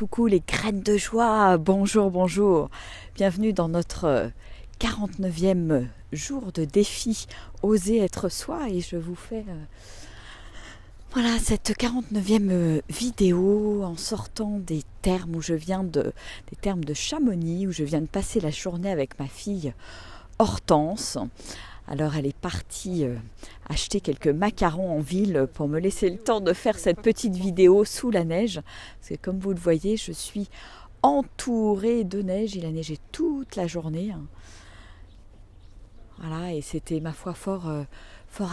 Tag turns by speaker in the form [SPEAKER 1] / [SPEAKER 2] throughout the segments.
[SPEAKER 1] coucou les graines de joie, bonjour, bonjour. Bienvenue dans notre 49e jour de défi Oser être soi et je vous fais voilà cette 49e vidéo en sortant des termes des termes de Chamonix où je viens de passer la journée avec ma fille Hortense. Alors elle est partie acheter quelques macarons en ville pour me laisser le temps de faire cette petite vidéo sous la neige. Parce que comme vous le voyez, je suis entourée de neige. Il a neigé toute la journée. Voilà, et c'était ma foi fort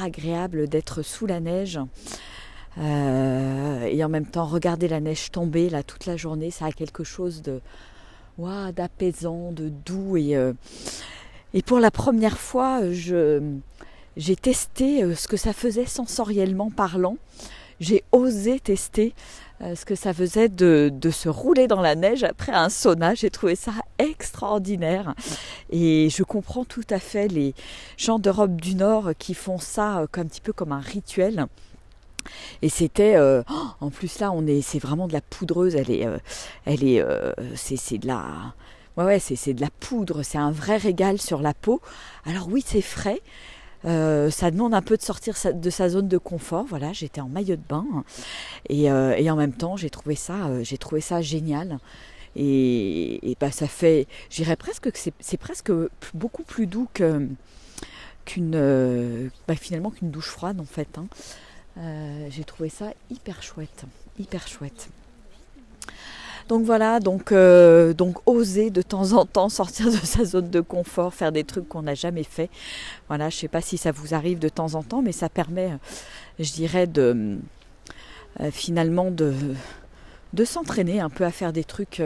[SPEAKER 1] agréable d'être sous la neige. Et en même temps regarder la neige tomber là toute la journée, ça a quelque chose de d'apaisant, de doux et pour la première fois, j'ai testé ce que ça faisait sensoriellement parlant. J'ai osé tester ce que ça faisait de se rouler dans la neige après un sauna. J'ai trouvé ça extraordinaire. Et je comprends tout à fait les gens d'Europe du Nord qui font ça un petit peu comme un rituel. Et c'était en plus là c'est vraiment de la poudreuse. C'est de la c'est de la poudre, c'est un vrai régal sur la peau. Alors oui, c'est frais, ça demande un peu de sortir de sa zone de confort. Voilà, j'étais en maillot de bain et en même temps j'ai trouvé ça génial. Et ça fait, je dirais presque que c'est presque beaucoup plus doux qu'une douche froide en fait. J'ai trouvé ça hyper chouette. Donc voilà, donc oser de temps en temps sortir de sa zone de confort, faire des trucs qu'on n'a jamais fait. Voilà, je ne sais pas si ça vous arrive de temps en temps, mais ça permet, je dirais, finalement de s'entraîner un peu à faire des trucs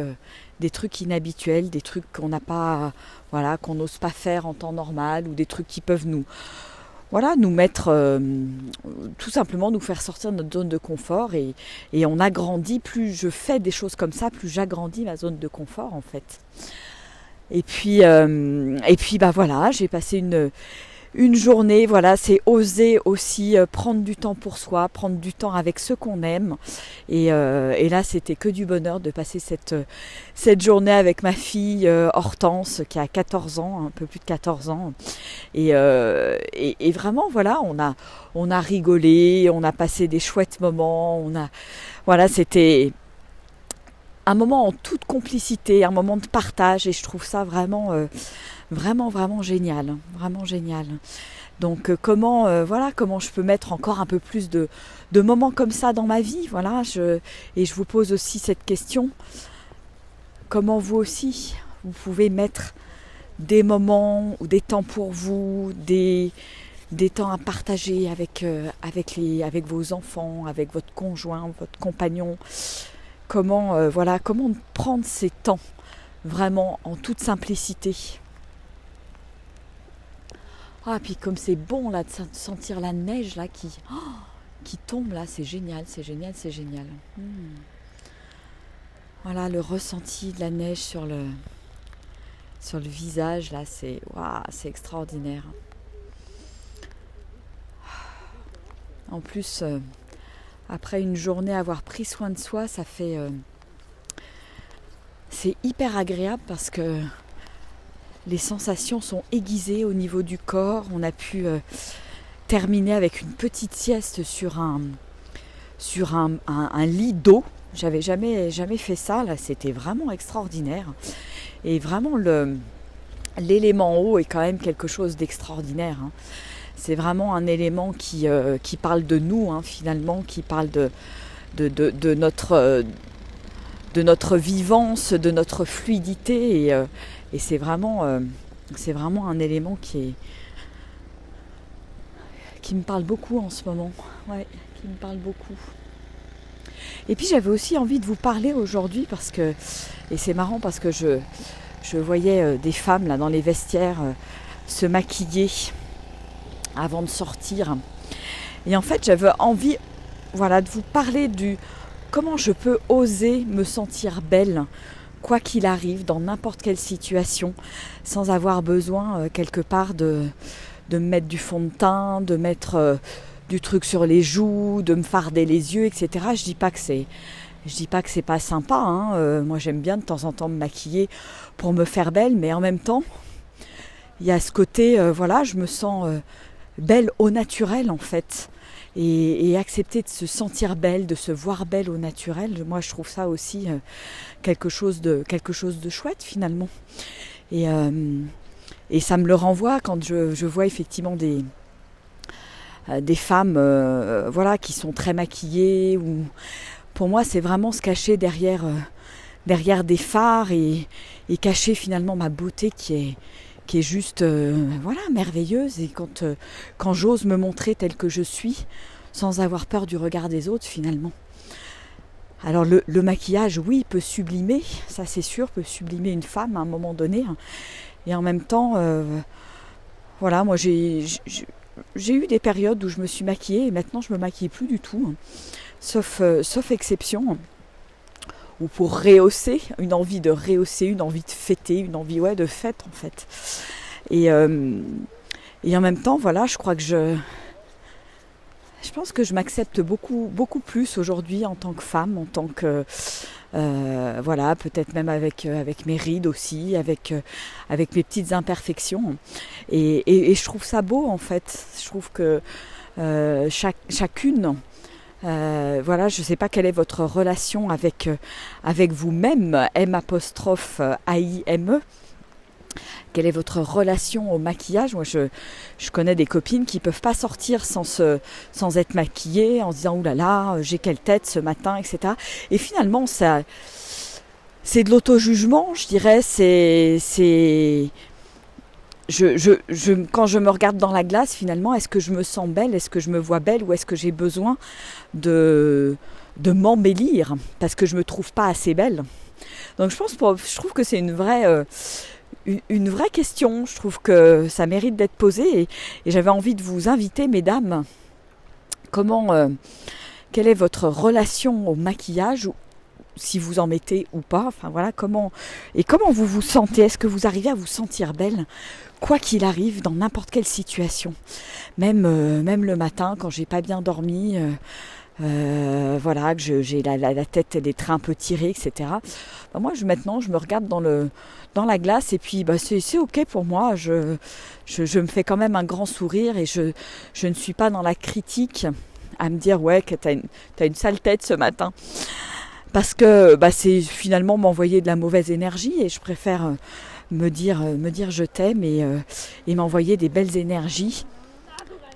[SPEAKER 1] inhabituels, des trucs qu'on n'a pas, qu'on n'ose pas faire en temps normal, ou des trucs qui peuvent nous mettre, tout simplement nous faire sortir de notre zone de confort et on agrandit, plus je fais des choses comme ça, plus j'agrandis ma zone de confort en fait. Et puis voilà, j'ai passé une journée, c'est oser aussi prendre du temps pour soi, prendre du temps avec ceux qu'on aime. Et là, c'était que du bonheur de passer cette journée avec ma fille Hortense, qui a 14 ans, un peu plus de 14 ans. Et vraiment, on a rigolé, on a passé des chouettes moments. C'était un moment en toute complicité, un moment de partage. Et je trouve ça vraiment génial, vraiment génial. Donc comment je peux mettre encore un peu plus de moments comme ça dans ma vie, et je vous pose aussi cette question, comment vous aussi vous pouvez mettre des moments ou des temps pour vous, des temps à partager avec vos enfants, avec votre conjoint, votre compagnon, comment prendre ces temps vraiment en toute simplicité. Puis comme c'est bon là de sentir la neige là qui tombe là, c'est génial. Voilà le ressenti de la neige sur le visage là, c'est extraordinaire. En plus, après une journée avoir pris soin de soi, ça fait c'est hyper agréable parce que les sensations sont aiguisées au niveau du corps. On a pu terminer avec une petite sieste sur un lit d'eau. J'avais jamais fait ça. Là, c'était vraiment extraordinaire. Et vraiment, l'élément eau est quand même quelque chose d'extraordinaire. C'est vraiment un élément qui parle de nous, finalement, qui parle de notre vivance, de notre fluidité. Et c'est vraiment un élément qui me parle beaucoup en ce moment. Qui me parle beaucoup. Et puis j'avais aussi envie de vous parler aujourd'hui et c'est marrant parce que je voyais des femmes là dans les vestiaires se maquiller avant de sortir. Et en fait j'avais envie de vous parler comment je peux oser me sentir belle quoi qu'il arrive, dans n'importe quelle situation, sans avoir besoin quelque part de me mettre du fond de teint, de mettre du truc sur les joues, de me farder les yeux, etc. Je dis pas que Je dis pas que c'est pas sympa, hein. Moi j'aime bien de temps en temps me maquiller pour me faire belle, mais en même temps, il y a ce côté, voilà, je me sens belle au naturel en fait. Et accepter de se sentir belle, de se voir belle au naturel, moi je trouve ça aussi quelque chose de chouette finalement. Et, et ça me le renvoie quand je vois effectivement des femmes voilà, qui sont très maquillées. Ou pour moi c'est vraiment se cacher derrière des fards et cacher finalement ma beauté qui est juste voilà, merveilleuse. Et quand j'ose me montrer telle que je suis, sans avoir peur du regard des autres finalement. Alors le maquillage, oui, peut sublimer, ça c'est sûr, peut sublimer une femme à un moment donné. Et en même temps, voilà, moi j'ai eu des périodes où je me suis maquillée et maintenant je me maquille plus du tout, sauf exception. Ou pour rehausser, une envie de rehausser, une envie de fêter, une envie de fête en fait. Et en même temps, voilà, je crois que je pense que je m'accepte beaucoup, beaucoup plus aujourd'hui en tant que femme, en tant que voilà, peut-être même avec mes rides aussi, avec mes petites imperfections. Et je trouve ça beau en fait. Je trouve que chacune. Voilà, je ne sais pas quelle est votre relation avec vous-même, M''AIME. Quelle est votre relation au maquillage? Moi, je connais des copines qui ne peuvent pas sortir sans être maquillées, en se disant « Ouh là là, j'ai quelle tête ce matin », etc. Et finalement, c'est de l'auto-jugement, je dirais. Quand je me regarde dans la glace, finalement, est-ce que je me sens belle? Est-ce que je me vois belle? Ou est-ce que j'ai besoin de m'embellir parce que je ne me trouve pas assez belle? Donc je trouve que c'est une vraie question. Je trouve que ça mérite d'être posé. Et j'avais envie de vous inviter, mesdames, quelle est votre relation au maquillage, si vous en mettez ou pas, enfin voilà, comment vous vous sentez? Est-ce que vous arrivez à vous sentir belle, quoi qu'il arrive, dans n'importe quelle situation, même le matin quand j'ai pas bien dormi, voilà, que j'ai la tête, des traits un peu tirés, etc. Moi maintenant je me regarde dans la glace et puis c'est ok pour moi. Je me fais quand même un grand sourire et je ne suis pas dans la critique à me dire ouais que t'as une sale tête ce matin. Parce que c'est finalement m'envoyer de la mauvaise énergie et je préfère me dire je t'aime et m'envoyer des belles énergies,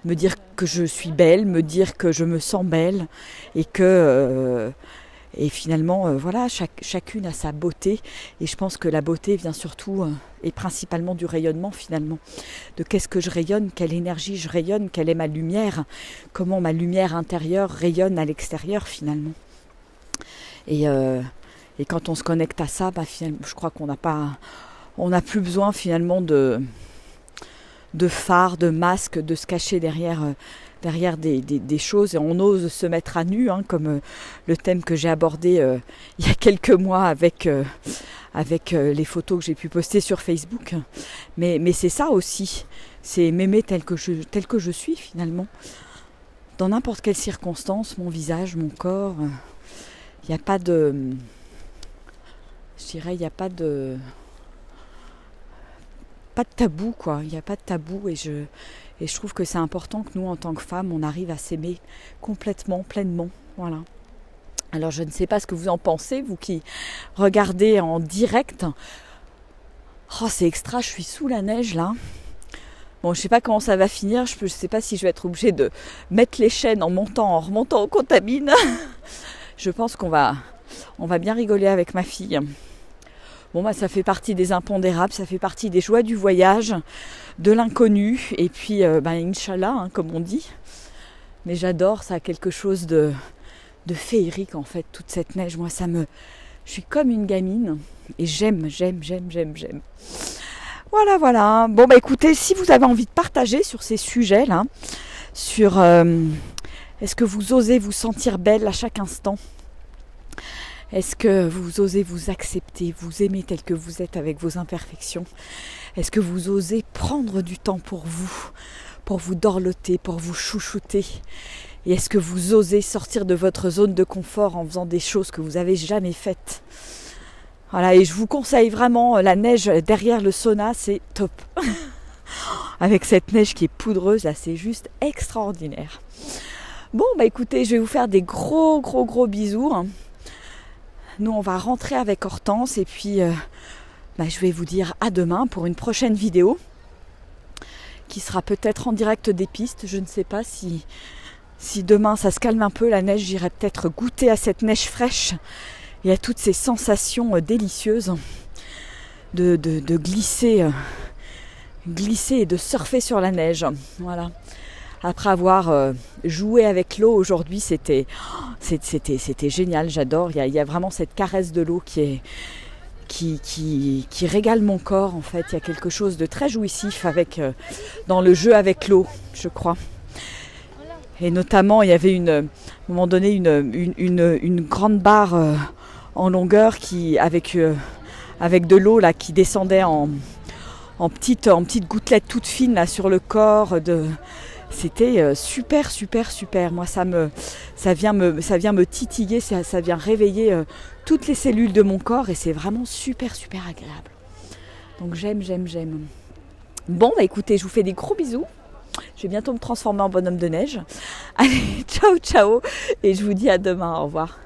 [SPEAKER 1] me dire que je suis belle, me dire que je me sens belle et que et finalement voilà, chacune a sa beauté et je pense que la beauté vient surtout et principalement du rayonnement finalement, de qu'est-ce que je rayonne, quelle énergie je rayonne, quelle est ma lumière, comment ma lumière intérieure rayonne à l'extérieur finalement. Et quand on se connecte à ça, finalement, je crois qu'on n'a plus besoin finalement de phares, de masques, de se cacher derrière des choses, et on ose se mettre à nu, comme le thème que j'ai abordé il y a quelques mois avec les photos que j'ai pu poster sur Facebook. Mais c'est ça aussi, c'est m'aimer tel que je suis finalement, dans n'importe quelle circonstance, mon visage, mon corps. Il n'y a pas de... Je dirais, il n'y a pas de tabou, quoi. Il n'y a pas de tabou et je trouve que c'est important que nous, en tant que femmes, on arrive à s'aimer complètement, pleinement. Voilà. Alors, je ne sais pas ce que vous en pensez, vous qui regardez en direct. Oh, c'est extra, je suis sous la neige, là. Bon, je ne sais pas comment ça va finir. Je ne sais pas si je vais être obligée de mettre les chaînes en remontant aux contamines. Je pense qu'on va bien rigoler avec ma fille. Bon, ça fait partie des impondérables, ça fait partie des joies du voyage, de l'inconnu, et puis, Inch'Allah, comme on dit. Mais j'adore, ça a quelque chose de féerique, en fait, toute cette neige. Moi, je suis comme une gamine, et j'aime. Voilà. Bon, écoutez, si vous avez envie de partager sur ces sujets-là, sur... est-ce que vous osez vous sentir belle à chaque instant? Est-ce que vous osez vous accepter, vous aimer tel que vous êtes avec vos imperfections? Est-ce que vous osez prendre du temps pour vous dorloter, pour vous chouchouter Et est-ce que vous osez sortir de votre zone de confort en faisant des choses que vous n'avez jamais faites? Voilà, et je vous conseille vraiment la neige derrière le sauna, c'est top. Avec cette neige qui est poudreuse, là, c'est juste extraordinaire. Bon, bah écoutez, je vais vous faire des gros bisous. Nous, on va rentrer avec Hortense et puis je vais vous dire à demain pour une prochaine vidéo qui sera peut-être en direct des pistes. Je ne sais pas si demain ça se calme un peu la neige, j'irai peut-être goûter à cette neige fraîche et à toutes ces sensations délicieuses de glisser et de surfer sur la neige. Voilà. Après avoir joué avec l'eau aujourd'hui, c'était génial, j'adore. Il y a vraiment cette caresse de l'eau qui régale mon corps en fait. Il y a quelque chose de très jouissif dans le jeu avec l'eau, je crois. Et notamment, il y avait à un moment donné une grande barre en longueur avec de l'eau là qui descendait en petites gouttelettes toutes fines là sur le corps. C'était super. Moi, ça vient me titiller, ça vient réveiller toutes les cellules de mon corps et c'est vraiment super agréable. Donc j'aime. Bon, bah écoutez, je vous fais des gros bisous. Je vais bientôt me transformer en bonhomme de neige. Allez, ciao et je vous dis à demain, au revoir.